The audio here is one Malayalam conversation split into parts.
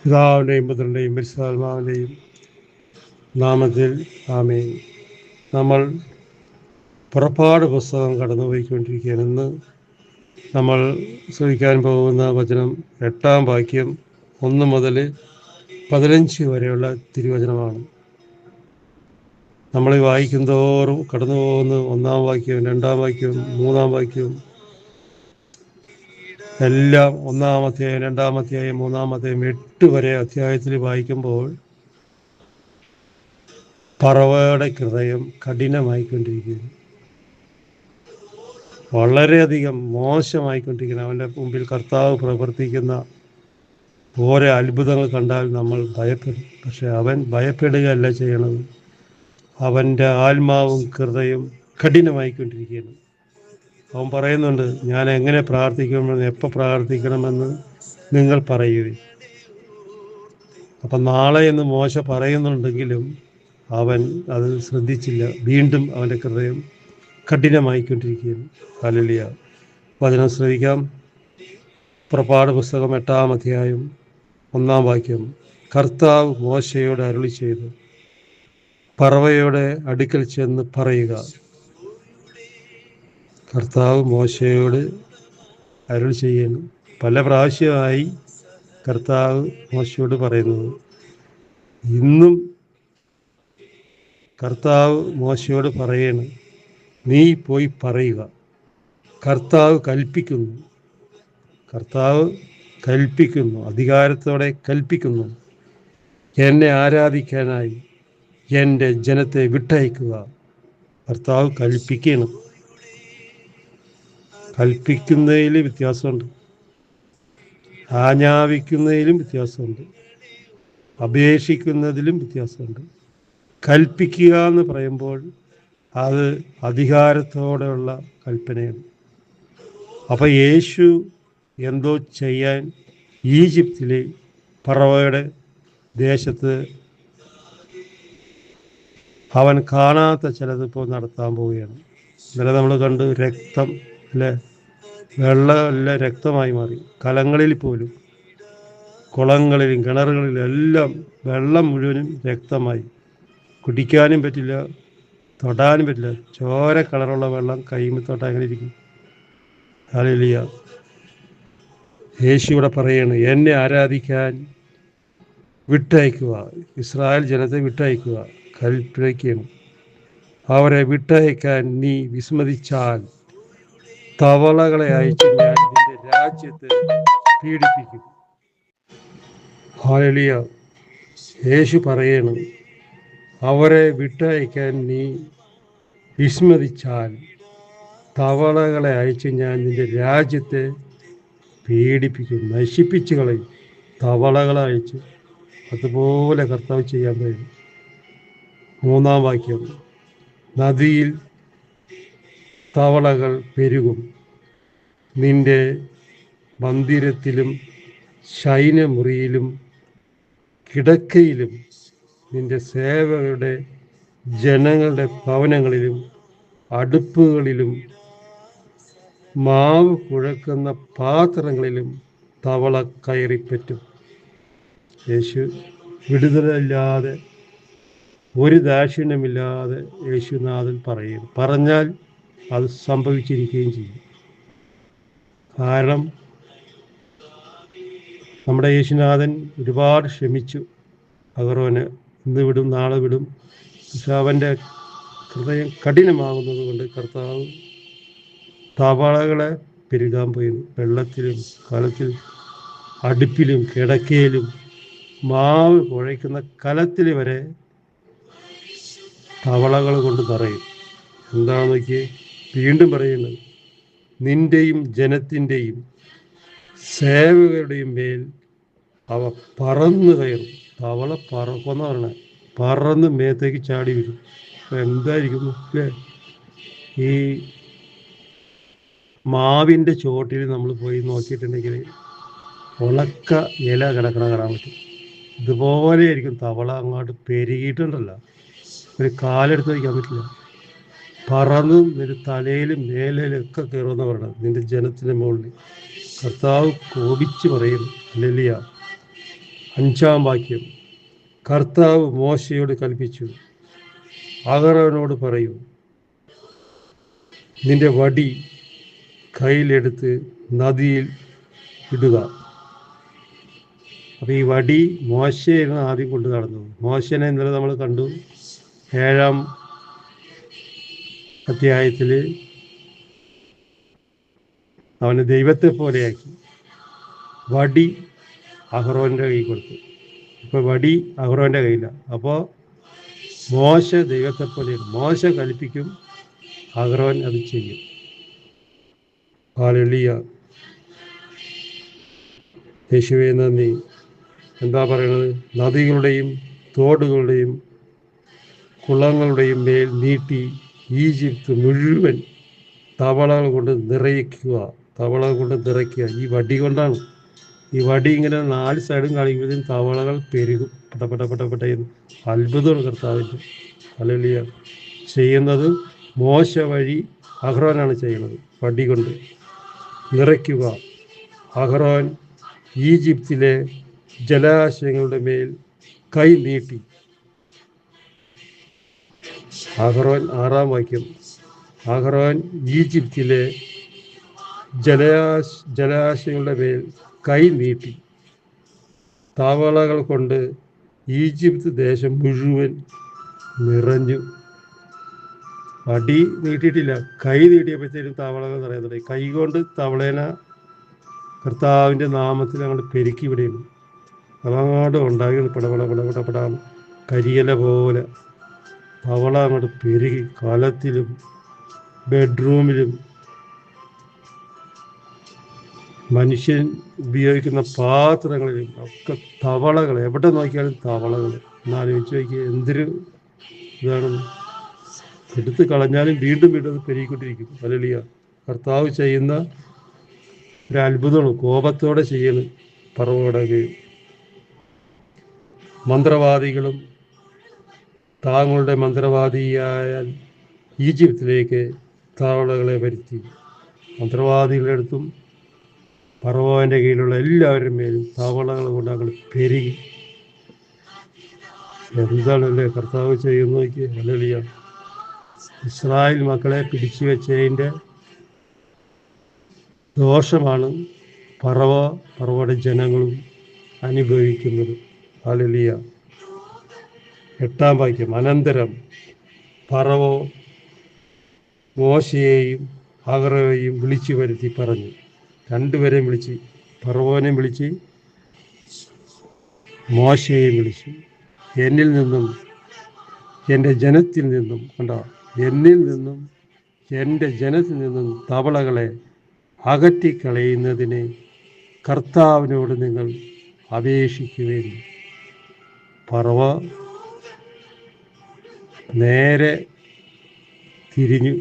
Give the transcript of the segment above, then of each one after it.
പിതാവിൻ്റെയും പുത്രൻ്റെയും പരിശുദ്ധാത്മാവിൻ്റെയും നാമത്തിൽ ആമേൻ. നമ്മൾ പുറപ്പാട് പുസ്തകം കടന്നുപോയിക്കൊണ്ടിരിക്കുകയാണ്. ഇന്ന് നമ്മൾ ശ്രമിക്കാൻ പോകുന്ന വചനം 8-ാം വാക്യം 1 മുതൽ 15 വരെയുള്ള തിരുവചനമാണ്. നമ്മൾ വായിക്കും തോറും കടന്നു പോകുന്ന 1-ാം വാക്യവും 2-ാം വാക്യവും 3-ാം വാക്യവും എല്ലാം 1-ാം അധ്യായം 2-ാം അധ്യായം 3-ാം അധ്യായം 8 വരെ അധ്യായത്തിൽ വായിക്കുമ്പോൾ പറവയുടെ ഹൃദയം കഠിനമായിക്കൊണ്ടിരിക്കുകയാണ്. വളരെയധികം മോശമായിക്കൊണ്ടിരിക്കുന്നു. അവൻ്റെ മുമ്പിൽ കർത്താവ് പ്രവർത്തിക്കുന്ന ഓരോ അത്ഭുതങ്ങൾ കണ്ടാൽ നമ്മൾ ഭയപ്പെടും. പക്ഷെ അവൻ ഭയപ്പെടുകയല്ല ചെയ്യണത്. അവൻ്റെ ആത്മാവും ഹൃദയം കഠിനമായിക്കൊണ്ടിരിക്കുകയാണ്. അവൻ പറയുന്നുണ്ട്, ഞാൻ എങ്ങനെ പ്രാർത്ഥിക്കണമെന്ന്, എപ്പോൾ പ്രാർത്ഥിക്കണമെന്ന് നിങ്ങൾ പറയുക. അപ്പം നാളെ എന്ന് മോശ പറയുന്നുണ്ടെങ്കിലും അവൻ അത് ശ്രദ്ധിച്ചില്ല. വീണ്ടും അവൻ്റെ ഹൃദയം കഠിനമായിക്കൊണ്ടിരിക്കുകയാണ്. ഹല്ലേലൂയ. വചനം ശ്രവിക്കാം. പുറപ്പാട് പുസ്തകം 8-ാം അധ്യായം 1-ാം വാക്യം. കർത്താവ് മോശയോട് അരുളി ചെയ്തു, പറവയുടെ അടുക്കൽ ചെന്ന് പറയുക. കർത്താവ് മോശയോട് അരുളി ചെയ്യുന്നു. പല പ്രാവശ്യമായി കർത്താവ് മോശയോട് പറയുന്നത്. ഇന്നും കർത്താവ് മോശയോട് പറയണം, നീ പോയി പറയുക. കർത്താവ് കൽപ്പിക്കുന്നു, അധികാരത്തോടെ കൽപ്പിക്കുന്നു, എന്നെ ആരാധിക്കാനായി എൻ്റെ ജനത്തെ വിട്ടയക്കുക. കർത്താവ് കൽപ്പിക്കണം. കൽപ്പിക്കുന്നതിൽ വ്യത്യാസമുണ്ട്, ആജ്ഞാപിക്കുന്നതിലും വ്യത്യാസമുണ്ട്, അപേക്ഷിക്കുന്നതിലും വ്യത്യാസമുണ്ട്. കൽപ്പിക്കുക എന്ന് പറയുമ്പോൾ അത് അധികാരത്തോടെയുള്ള കൽപ്പനയാണ്. അപ്പോൾ യേശു എന്തോ ചെയ്യാൻ ഈജിപ്തിലെ പറവയുടെ ദേശത്ത് അവൻ കാണാത്ത ചിലത് ഇപ്പോൾ നടത്താൻ പോവുകയാണ്. ഇന്നലെ നമ്മൾ കണ്ട് രക്തം അല്ലേ, വെള്ളം എല്ലാം രക്തമായി മാറി. കലങ്ങളിൽ പോലും, കുളങ്ങളിലും കിണറുകളിലും എല്ലാം വെള്ളം മുഴുവനും രക്തമായി. കുടിക്കാനും പറ്റില്ല, തൊടാനും പറ്റില്ല. ചോര കളറുള്ള വെള്ളം കൈമ തൊട്ടാൽ അങ്ങനെ ഇരിക്കും. ഹല്ലേലൂയ. യേശു ഇവിടെ പറയാണ്, എന്നെ ആരാധിക്കാൻ വിട്ടയക്കുക, ഇസ്രായേൽ ജനത്തെ വിട്ടയക്കുക. കൽപ്പിക്കുകയാണ്. അവരെ വിട്ടയക്കാൻ നീ വിസമ്മതിച്ചാൽ തവളകളെ അയച്ച് ഞാൻ നിന്റെ രാജ്യത്തെ പീഡിപ്പിക്കും. ഹല്ലേലൂയ. യേശു പറയണം, അവരെ വിട്ടയക്കാൻ നീ വിസ്മരിച്ചാൽ തവളകളെ അയച്ച് ഞാൻ നിന്റെ രാജ്യത്തെ പീഡിപ്പിക്കും, നശിപ്പിച്ച് കളയും. തവളകളെ അയച്ച് അതുപോലെ കർത്താവ് ചെയ്യാൻ കഴിയും. 3-ാം വാക്യം. നദിയിൽ തവളകൾ പെരുകും, നിന്റെ മന്ദിരത്തിലും ശയനമുറിയിലും കിടക്കയിലും നിന്റെ സേവകരുടെ ജനങ്ങളുടെ ഭവനങ്ങളിലും അടുപ്പുകളിലും മാവ് കുഴക്കുന്ന പാത്രങ്ങളിലും തവള കയറിപ്പറ്റും. യേശു വിടുതലില്ലാതെ, ഒരു ദാക്ഷിണ്യമില്ലാതെ യേശുനാഥൻ പറയും. പറഞ്ഞാൽ അത് സംഭവിച്ചിരിക്കുകയും ചെയ്യും. കാരണം നമ്മുടെ യേശുനാഥൻ ഒരുപാട് ക്ഷമിച്ചു. അഗർവന് ഇന്ന് വിടും, നാളെ വിടും. പക്ഷെ അവൻ്റെ ഹൃദയം കഠിനമാകുന്നത് കൊണ്ട് കർത്താവ് തവളകളെ പെരുകാൻ പോയി. വെള്ളത്തിലും കലത്തിലും അടുപ്പിലും കിടക്കയിലും മാവ് കുഴയ്ക്കുന്ന കലത്തിൽ വരെ തവളകൾ കൊണ്ട് നിറയും. എന്താണെന്ന് നോക്കിയേ, വീണ്ടും പറയുന്നത്, നിന്റെയും ജനത്തിൻ്റെയും സേവകരുടെയും മേൽ അവ പറന്ന് കയറും. തവള പറക്കുന്ന പറഞ്ഞ പറന്ന് മേത്തേക്ക് ചാടി വരും. എന്തായിരിക്കും അല്ലേ? ഈ മാവിൻ്റെ ചോട്ടിൽ നമ്മൾ പോയി നോക്കിയിട്ടുണ്ടെങ്കിൽ ഉണക്ക ഇല കിടക്കണ കാണാൻ പറ്റും. ഇതുപോലെ ആയിരിക്കും തവള അങ്ങോട്ട് പെരുകിയിട്ടുണ്ടല്ലോ, ഒരു കാലെടുത്ത് വയ്ക്കാൻ പറ്റില്ല. പറന്ന് നിന്റെ തലയിലും മേലയിലും ഒക്കെ കയറുമെന്ന് പറയണം, നിന്റെ ജനത്തിൻ്റെ മുകളിൽ. കർത്താവ് കോപിച്ച് പറയും. ഹല്ലേലൂയ. 5-ാം വാക്യം. കർത്താവ് മോശയോട് കൽപ്പിച്ചു, അഹരോനോട് പറയൂ, നിന്റെ വടി കയ്യിലെടുത്ത് നദിയിൽ ഇടുക. അപ്പോൾ ഈ വടി മോശയായിരുന്നു ആദ്യം കൊണ്ട് നടന്നത്. മോശനെ ഇന്നലെ നമ്മൾ കണ്ടു. 7-ാം അധ്യായത്തിൽ അവന് ദൈവത്തെ പോലെയാക്കി. വടി അഹ്റോൻ്റെ കൈ കൊടുത്തു. ഇപ്പോൾ വടി അഹ്റോൻ്റെ കയ്യിലാണ്. അപ്പോൾ മോശ ദൈവത്തെ പോലെയാണ്. മോശ കൽപ്പിക്കും, അഹ്റോൻ അത് ചെയ്യും. ഹല്ലേലൂയ. യേശുവേ നന്ദി. എന്താ പറയുന്നത്? നദികളുടെയും തോടുകളുടെയും കുളങ്ങളുടെയും മേൽ നീട്ടി ഈജിപ്ത് മുഴുവൻ തവളകൾ കൊണ്ട് നിറയ്ക്കുക. തവളകൾ കൊണ്ട് നിറയ്ക്കുക. ഈ വടി കൊണ്ടാണ്. ഈ വടി ഇങ്ങനെ 4 സൈഡും കാണിക്കുമ്പോഴത്തേക്കും തവളകൾ പെരുകും. പെട്ട അത്ഭുതമാണ് കർത്താവിൻ്റെ. ഹല്ലേലൂയ. ചെയ്യുന്നത് മോശ വഴി അഹ്റോനാണ് ചെയ്യുന്നത്. വടി കൊണ്ട് നിറയ്ക്കുക. അഹ്റോൻ ഈജിപ്തിലെ ജലാശയങ്ങളുടെ മേൽ കൈ നീട്ടി. അഹ്റോൻ 6-ാം വാക്യം. അഹ്റോൻ ഈജിപ്തിലെ ജലാശയങ്ങളുടെ മേൽ കൈ നീട്ടി. തവളകൾ കൊണ്ട് ഈജിപ്ത് ദേശം മുഴുവൻ നിറഞ്ഞു. വടി നീട്ടിയിട്ടില്ല, കൈ നീട്ടിയപ്പോഴത്തേനും തവളകൾ നിറയാൻ തുടങ്ങി. കൈ കൊണ്ട് തവളേന കർത്താവിൻ്റെ നാമത്തിൽ അങ്ങോട്ട് പെരുക്കി വിടുകയാണ്. അതങ്ങോട്ട് ഉണ്ടാക്കി പടപടാം കരിയില പോലെ തവള അങ്ങോട്ട് പെരുകി. കലത്തിലും ബെഡ്റൂമിലും മനുഷ്യൻ ഉപയോഗിക്കുന്ന പാത്രങ്ങളിലും ഒക്കെ തവളകൾ. എവിടെ നോക്കിയാലും തവളകൾ. എന്നാലോചിച്ച് നോക്കിയാൽ എന്തൊരു ഇതാണെന്ന്. എടുത്ത് കളഞ്ഞാലും വീണ്ടും വീണ്ടും അത് പെരുകിക്കൊണ്ടിരിക്കും. ഹല്ലേലൂയ. കർത്താവ് ചെയ്യുന്ന ഒരു അത്ഭുതമാണ്. കോപത്തോടെ ചെയ്യണം. പറവോടൊക്കെ മന്ത്രവാദികളും താങ്കളുടെ മന്ത്രവാദിയായാൽ ഈജിപ്തിലേക്ക് തവളകളെ വരുത്തി. മന്ത്രവാദികളുടെ അടുത്തും ഫറവോന്റെ കീഴിലുള്ള എല്ലാവരുടെ മേലും തവളകൾ കൊണ്ട് അങ്ങ് പെരുകി. എന്താണല്ലേ കർത്താവ് ചെയ്യുന്ന നോക്കി. ഹല്ലേലൂയ. ഇസ്രായേൽ മക്കളെ പിടിച്ചു വെച്ചതിൻ്റെ ദോഷമാണ് ഫറവോയുടെ ജനങ്ങളും അനുഭവിക്കുന്നത്. ഹല്ലേലൂയ. 8-ാം വാക്യം. അനന്തരം ഫറവോ മോശയെയും അഹ്റോനെയും വിളിച്ചു വരുത്തി പറഞ്ഞു. രണ്ടുപേരെയും വിളിച്ച്, ഫറവോനെയും വിളിച്ച് മോശയെയും വിളിച്ചു. എന്നിൽ നിന്നും എൻ്റെ ജനത്തിൽ നിന്നും എന്നിൽ നിന്നും എൻ്റെ ജനത്തിൽ നിന്നും തവളകളെ അകറ്റിക്കളയുന്നതിന് കർത്താവിനോട് നിങ്ങൾ അപേക്ഷിക്കുകയും. ഫറവോ നേരെ തിരിഞ്ഞു.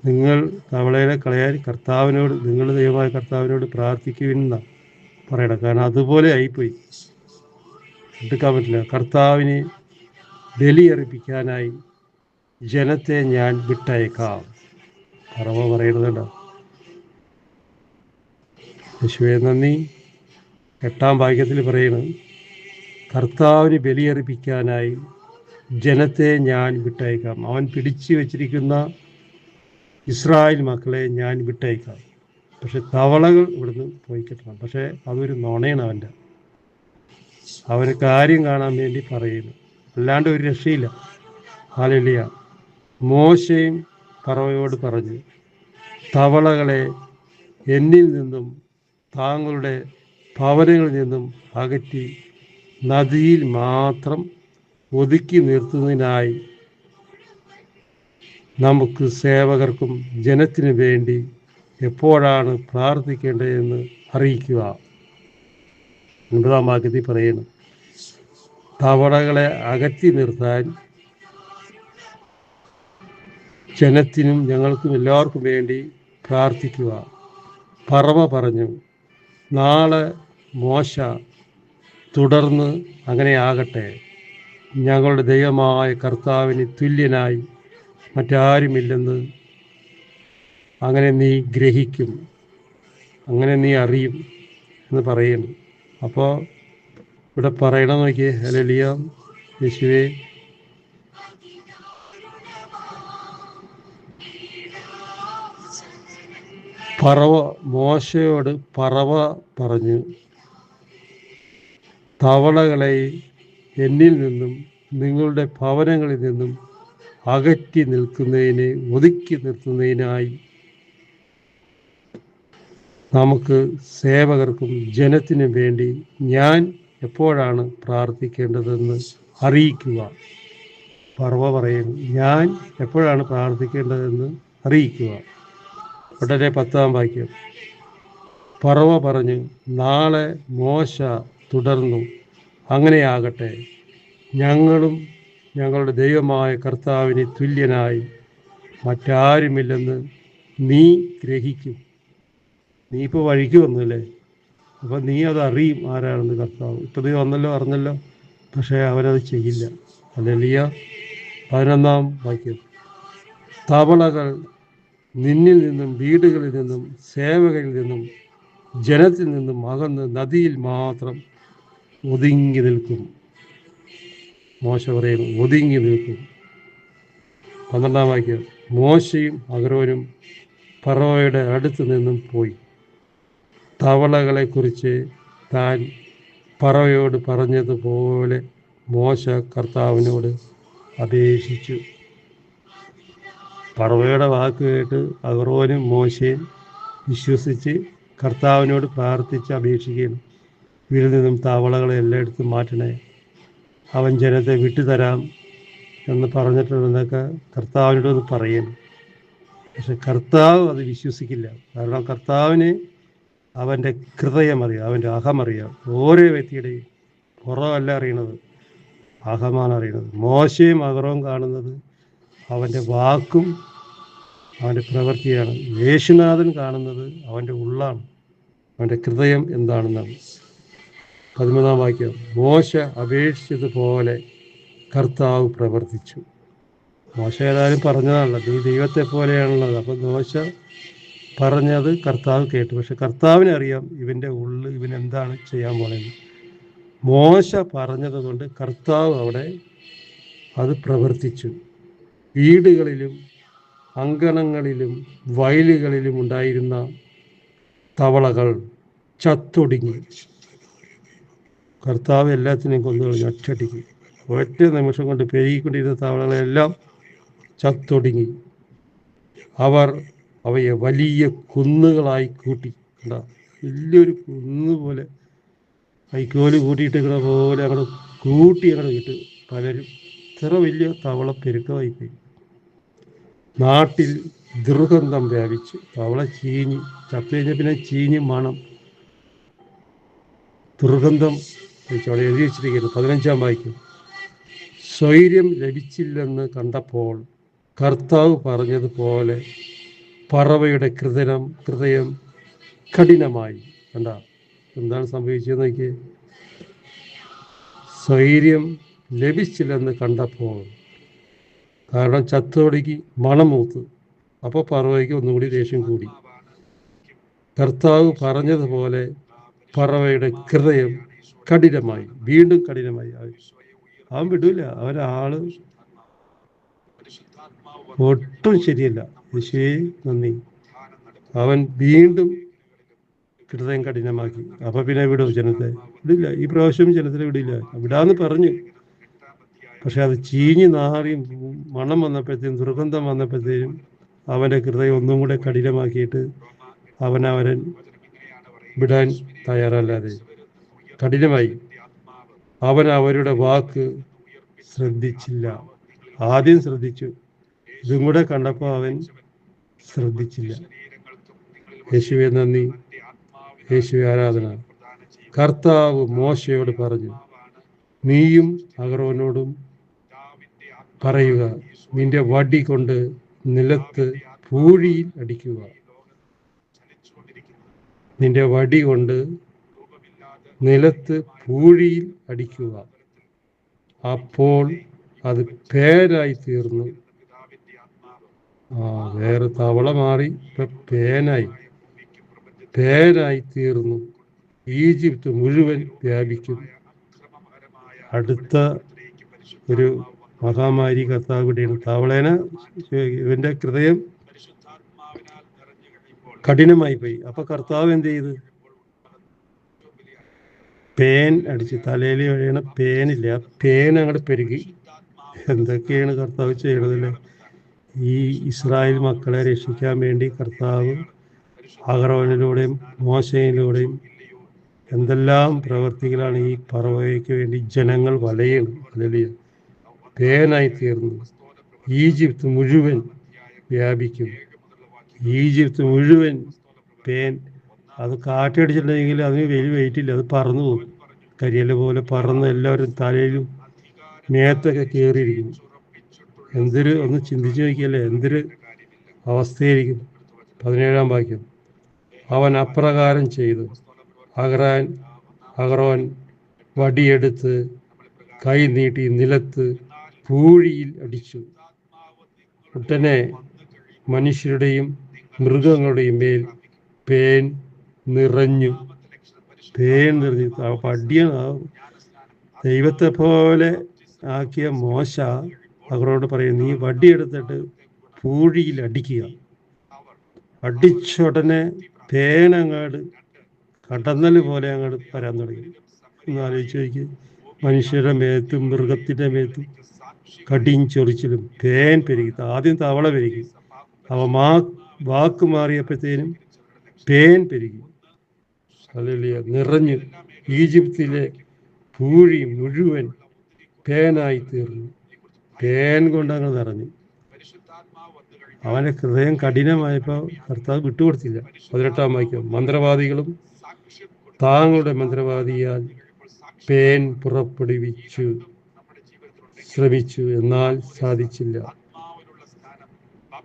നിങ്ങൾ തവളയെ കളയാൻ കർത്താവിനോട്, നിങ്ങളുടെ ദൈവമായ കർത്താവിനോട് പ്രാർത്ഥിക്കുമെന്നാണ് പറയണം. കാരണം അതുപോലെ ആയിപ്പോയി. എടുക്കാൻ പറ്റില്ല. കർത്താവിന് ബലിയർപ്പിക്കാനായി ജനത്തെ ഞാൻ വിട്ടയക്കാം. ഫറവോ പറയുന്നുണ്ടോ. യേശുവേ നന്ദി. 8-ാം വാക്യത്തിൽ പറയുന്നത്, കർത്താവിന് ബലിയർപ്പിക്കാനായി ജനത്തെ ഞാൻ വിട്ടയക്കാം. അവൻ പിടിച്ചു വച്ചിരിക്കുന്ന ഇസ്രായേൽ മക്കളെ ഞാൻ വിട്ടയക്കാം. പക്ഷെ തവളകൾ ഇവിടുന്ന് പോയി കിട്ടണം. പക്ഷേ അതൊരു നുണയാണ് അവൻ്റെ. അവന് കാര്യം കാണാൻ വേണ്ടി പറയുന്നു, അല്ലാണ്ട് ഒരു രക്ഷയില്ല. ഹല്ലേലൂയ. മോശയും ഫറവോയോട് പറഞ്ഞു, തവളകളെ എന്നിൽ നിന്നും താങ്കളുടെ ഭവനങ്ങളിൽ നിന്നും അകറ്റി നദിയിൽ മാത്രം ഒതുക്കി നിർത്തുന്നതിനായി നമുക്ക് സേവകർക്കും ജനത്തിനു വേണ്ടി എപ്പോഴാണ് പ്രാർത്ഥിക്കേണ്ടതെന്ന് അറിയിക്കുക. 9-ാം വാക്യത്തിൽ പറയുന്നു, തവളകളെ അകറ്റി നിർത്താൻ ജനത്തിനും ഞങ്ങൾക്കും എല്ലാവർക്കും വേണ്ടി പ്രാർത്ഥിക്കുക. ഫറവോ പറഞ്ഞു, നാളെ മോശ തുടർന്ന് അങ്ങനെയാകട്ടെ. ഞങ്ങളുടെ ദൈവമായ കർത്താവിന് തുല്യനായി മറ്റാരുമില്ലെന്ന് അങ്ങനെ നീ ഗ്രഹിക്കും, അങ്ങനെ നീ അറിയും എന്ന് പറയുന്നു. അപ്പോൾ ഇവിടെ പറയണം നോക്കിയേ, ഹല്ലേലൂയ, യേശുവേ. പറവ മോശയോട് പറവ പറഞ്ഞു, തവളകളെ എന്നിൽ നിന്നും നിങ്ങളുടെ ഭവനങ്ങളിൽ നിന്നും അകറ്റി നിൽക്കുന്നതിന് ഒതുക്കി നിർത്തുന്നതിനായി നമുക്ക് സേവകർക്കും ജനത്തിനും വേണ്ടി ഞാൻ എപ്പോഴാണ് പ്രാർത്ഥിക്കേണ്ടതെന്ന് അറിയിക്കുക. പറവ പറയുന്നു, ഞാൻ എപ്പോഴാണ് പ്രാർത്ഥിക്കേണ്ടതെന്ന് അറിയിക്കുക. ഉടനെ 10-ാം വാക്യം. പറവ പറഞ്ഞു, നാളെ. മോശ തുടർന്നു, അങ്ങനെയാകട്ടെ, ഞങ്ങളും ഞങ്ങളുടെ ദൈവമായ കർത്താവിന് തുല്യനായി മറ്റാരുമില്ലെന്ന് നീ ഗ്രഹിക്കും. നീ ഇപ്പോൾ വഴിക്ക് വന്നില്ലേ, അപ്പം നീ അത് അറിയും ആരാണെന്ന് കർത്താവ്. ഇപ്പം നീ വന്നല്ലോ, അറിഞ്ഞല്ലോ, പക്ഷേ അവനത് ചെയ്യില്ല. ഹല്ലേലൂയ. 11-ാം വാക്യം. തവളകൾ നിന്നിൽ നിന്നും വീടുകളിൽ നിന്നും സേവകരിൽ നിന്നും ജനത്തിൽ നിന്നും അകന്ന് നദിയിൽ മാത്രം ഒതുങ്ങി നിൽക്കും. മോശ പറയുന്നു, ഒതുങ്ങി നിൽക്കും. 12-ാം വാക്യം. മോശയും അഹരോനും ഫറവോയുടെ അടുത്ത് നിന്നും പോയി. തവളകളെക്കുറിച്ച് താൻ ഫറവോയോട് പറഞ്ഞതുപോലെ മോശ കർത്താവിനോട് അപേക്ഷിച്ചു. ഫറവോയുടെ വാക്ക് കേട്ട് അഹരോനും മോശയും വിശ്വസിച്ച് കർത്താവിനോട് പ്രാർത്ഥിച്ച് അപേക്ഷിക്കുകയാണ്. ഇതിൽ നിന്നും തവളകളെ എല്ലായിടത്തും മാറ്റണേ, അവൻ ജനത്തെ വിട്ടുതരാം എന്ന് പറഞ്ഞിട്ടുണ്ടെന്നൊക്കെ കർത്താവിനോടൊന്ന് പറയണം. പക്ഷെ കർത്താവ് അത് വിശ്വസിക്കില്ല. കാരണം കർത്താവിന് അവൻ്റെ ഹൃദയം അറിയാം, അവൻ്റെ അഹമറിയാം. ഓരോ വ്യക്തിയുടെയും പുറമല്ല അറിയണത്, അഹമാണ് അറിയണത്. മോശയും അഹറോൻ കാണുന്നത് അവൻ്റെ വാക്കും അവൻ്റെ പ്രവൃത്തിയാണ്. യേശുനാഥൻ കാണുന്നത് അവൻ്റെ ഉള്ളാണ്, അവൻ്റെ ഹൃദയം എന്താണെന്നാണ്. 13-ാം വാക്യം. മോശ അപേക്ഷിച്ചതുപോലെ കർത്താവ് പ്രവർത്തിച്ചു. മോശ ഏതായാലും പറഞ്ഞതാണല്ലോ, നീ ദൈവത്തെ പോലെയാണുള്ളത്. അപ്പം മോശ പറഞ്ഞത് കർത്താവ് കേട്ടു. പക്ഷെ കർത്താവിനെ അറിയാം ഇവൻ്റെ ഉള്ളിൽ ഇവൻ എന്താണ് ചെയ്യാൻ പോണെന്ന്. മോശ പറഞ്ഞത് കൊണ്ട് കർത്താവ് അവിടെ അത് പ്രവർത്തിച്ചു. വീടുകളിലും അങ്കണങ്ങളിലും വയലുകളിലും ഉണ്ടായിരുന്ന തവളകൾ ചത്തൊടുങ്ങി. കർത്താവ് എല്ലാത്തിനെയും കൊന്നുകളഞ്ഞു ഒറ്റയടിക്ക്. ഒറ്റ നിമിഷം കൊണ്ട് പെരുകിക്കൊണ്ടിരുന്ന തവളകളെല്ലാം ചത്തൊടുങ്ങി. അവർ അവയെ വലിയ കുന്നുകളായി കൂട്ടി. എന്താ, വലിയൊരു കുന്നുപോലെ കൈക്കോല് കൂട്ടിയിട്ടിരിക്കണ പോലെ അങ്ങോട്ട് കൂട്ടി അങ്ങോട്ട് കിട്ടും പലരും. ഇത്ര വലിയ തവള പെരുക്കമായിപ്പോയി. നാട്ടിൽ ദുർഗന്ധം വ്യാപിച്ചു. തവള ചീഞ്ഞ് ചത്തു കഴിഞ്ഞാൽ പിന്നെ ചീഞ്ഞ് മണം, ദുർഗന്ധം അവിടെ എഴുതി വെച്ചിരിക്കുന്നു. 15-ാം വാക്യം. സ്വൈര്യം ലഭിച്ചില്ലെന്ന് കണ്ടപ്പോൾ കർത്താവ് പറഞ്ഞതുപോലെ പറവയുടെ ഹൃദയം കഠിനമായി. കണ്ട, എന്താണ് സംഭവിച്ചതെന്ന് നോക്കിയേ. സ്വൈര്യം ലഭിച്ചില്ലെന്ന് കണ്ടപ്പോൾ, കാരണം ചത്തോടിക്ക് മണം മൂത്ത്. അപ്പോൾ പറവയ്ക്ക് ഒന്നുകൂടി ദേഷ്യം കൂടി. കർത്താവ് പറഞ്ഞതുപോലെ പറവയുടെ ഹൃദയം കഠിനമായി, വീണ്ടും കഠിനമായി. അവൻ വിടൂല, അവനാള് ഒട്ടും ശരിയല്ല. യേശുവേ നന്ദി. അവൻ വീണ്ടും ഹൃദയം കഠിനമാക്കി. അപ്പൊ പിന്നെ വിടും ജനത്തെ? വിടില്ല. ഈ പ്രാവശ്യം ജനത്തിനെ വിടില്ല. വിടാന്ന് പറഞ്ഞു, പക്ഷെ അത് ചീഞ്ഞ് നാറി മണം വന്നപ്പോഴത്തേക്കും, ദുർഗന്ധം വന്നപ്പോഴത്തേക്കും അവൻ്റെ ഹൃദയം ഒന്നും കൂടെ കഠിനമാക്കിയിട്ട് അവനവൻ വിടാൻ തയ്യാറല്ലാതെ കഠിനമായി. അവൻ അവരുടെ വാക്ക് ശ്രദ്ധിച്ചില്ല. ആദ്യം ശ്രദ്ധിച്ചു, ഇതും കൂടെ കണ്ടപ്പോൾ അവൻ ശ്രദ്ധിച്ചില്ല. യേശുവേ നന്ദി, യേശുവേ ആരാധന. കർത്താവ് മോശയോട് പറഞ്ഞു, നീയും അഹരോനോടും പറയുക, നിന്റെ വടി കൊണ്ട് നിലത്ത് പൂഴിയിൽ അടിക്കുക. നിന്റെ വടി കൊണ്ട് നിലത്ത് പൂഴിയിൽ അടിക്കുക. അപ്പോൾ അത് പേനായി തീർന്നു. വേറെ തവള മാറി, ഇപ്പൊ പേനായി തീർന്നു. ഈജിപ്ത് മുഴുവൻ വ്യാപിക്കും. അടുത്ത ഒരു മഹാമാരി കർത്താവ് ഇവിടെയാണ്. തവളേന ഇവന്റെ ഹൃദയം കഠിനമായി പോയി. അപ്പൊ കർത്താവ് എന്ത് ചെയ്ത്? പേൻ അടിച്ച് തലയിൽ വീണ പേനില്ല, പേൻ അങ്ങോട്ട് പെരുകി. എന്തൊക്കെയാണ് കർത്താവ് ചെയ്യണതല്ലേ? ഈ ഇസ്രായേൽ മക്കളെ രക്ഷിക്കാൻ വേണ്ടി കർത്താവ് അഹരോനിലൂടെയും മോശയിലൂടെയും എന്തെല്ലാം പ്രവർത്തികളാണ് ഈ പറവയ്ക്ക് വേണ്ടി ജനങ്ങൾ വലയുന്നു. അല്ലെങ്കിൽ പേനായി തീർന്നു. ഈജിപ്ത് മുഴുവൻ വ്യാപിക്കും. ഈജിപ്ത് മുഴുവൻ പേൻ. അത് കാറ്റടിച്ചിട്ടുണ്ടെങ്കിൽ അതിന് വലിയ വെയിറ്റില്ല, അത് പറന്നു പോകും. കരിയല പോലെ പറന്ന് എല്ലാവരും തലയിലും മേത്തൊക്കെ കയറിയിരിക്കും. ഒന്ന് ചിന്തിച്ചു നോക്കിയല്ലേ എന്തൊരു അവസ്ഥയായിരിക്കും. 17-ാം വാക്യം. അവൻ അപ്രകാരം ചെയ്തു. അഹരോൻ വടിയെടുത്ത് കൈ നീട്ടി നിലത്ത് പൂഴിയിൽ അടിച്ചു. ഉടനെ മനുഷ്യരുടെയും മൃഗങ്ങളുടെയും മേൽ പേൻ നിറഞ്ഞു. പേൻ നിറഞ്ഞു. പടിയാണ്. ദൈവത്തെ പോലെ ആക്കിയ മോശ അവരോട് പറയും, നീ വടിയെടുത്തിട്ട് പൂഴിയിൽ അടിക്കുക. അടിച്ച ഉടനെ പേനങ്ങാട് കടന്നൽ പോലെ അങ്ങോട്ട് വരാൻ തുടങ്ങി. ഒന്ന് ആലോചിച്ച് നോക്കി. മനുഷ്യരുടെ മേത്തും മൃഗത്തിൻ്റെ മേത്തും കടിയും ചൊറിച്ചിലും പേൻ പെരുകി. ആദ്യം തവള പെരുകി. അവ വാക്ക് മാറിയപ്പോഴത്തേനും പേൻ പെരുകി. ഹല്ലേലൂയ. നിറഞ്ഞു. ഈജിപ്തിലെ പൂഴി മുഴുവൻ പേനായി തീർന്നു. പേൻ കൊണ്ടങ്ങ് നിറഞ്ഞു. അവൻ്റെ ഹൃദയം കഠിനമായപ്പോൾ കർത്താവ് വിട്ടുകൊടുത്തില്ല. 18-ാം വാക്യം. മന്ത്രവാദികളും താങ്കളുടെ മന്ത്രവാദിയാൽ പേൻ പുറപ്പെടുവിച്ചു ശ്രമിച്ചു, എന്നാൽ സാധിച്ചില്ല.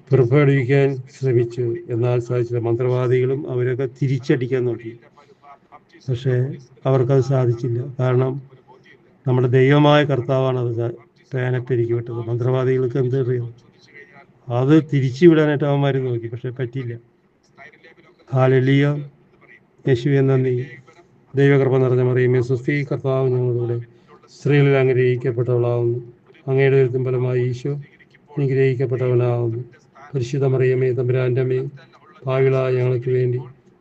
പുറപ്പെടുവിക്കാൻ ശ്രമിച്ചു, എന്നാൽ സാധിച്ചില്ല. മന്ത്രവാദികളും അവരൊക്കെ തിരിച്ചടിക്കാൻ നോക്കി, പക്ഷേ അവർക്കത് സാധിച്ചില്ല. കാരണം നമ്മുടെ ദൈവമായ കർത്താവാണ് അത് പേനെ പെരുക്കി വിട്ടത്. മന്ത്രവാദികൾക്ക് എന്ത് അറിയാം? അത് തിരിച്ചു വിടാനായിട്ട് അവന്മാർ നോക്കി, പക്ഷെ പറ്റിയില്ല. ഹല്ലേലൂയ. യേശുവേ നന്ദി. ദൈവകൃപ നിറഞ്ഞ മറിയമേ സ്വസ്തി, കർത്താവ് ഞങ്ങളുടെ സ്ത്രീകളിൽ അനുഗ്രഹിക്കപ്പെട്ടവളാവുന്നു. അങ്ങയുടെ എഴുത്തും ഫലമായി ഈശോ അനുഗ്രഹിക്കപ്പെട്ടവനാവുന്നു. പരിശുദ്ധ മറിയമേ തമ്പുരാൻ്റെ അമ്മേ, പാവികളായ ഞങ്ങൾക്ക് വേണ്ടി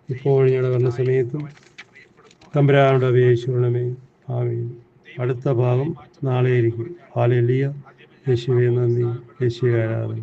ഇപ്പോൾ ഞങ്ങളുടെ വന്ന സമയത്തും തമ്പുരാനോട് അപേക്ഷിക്കണമേ. ആമേൻ. അടുത്ത ഭാഗം നാളെ ആയിരിക്കും. ഹല്ലേലൂയ. യേശുവേ നന്ദി. യേശുവേ ആരാധന.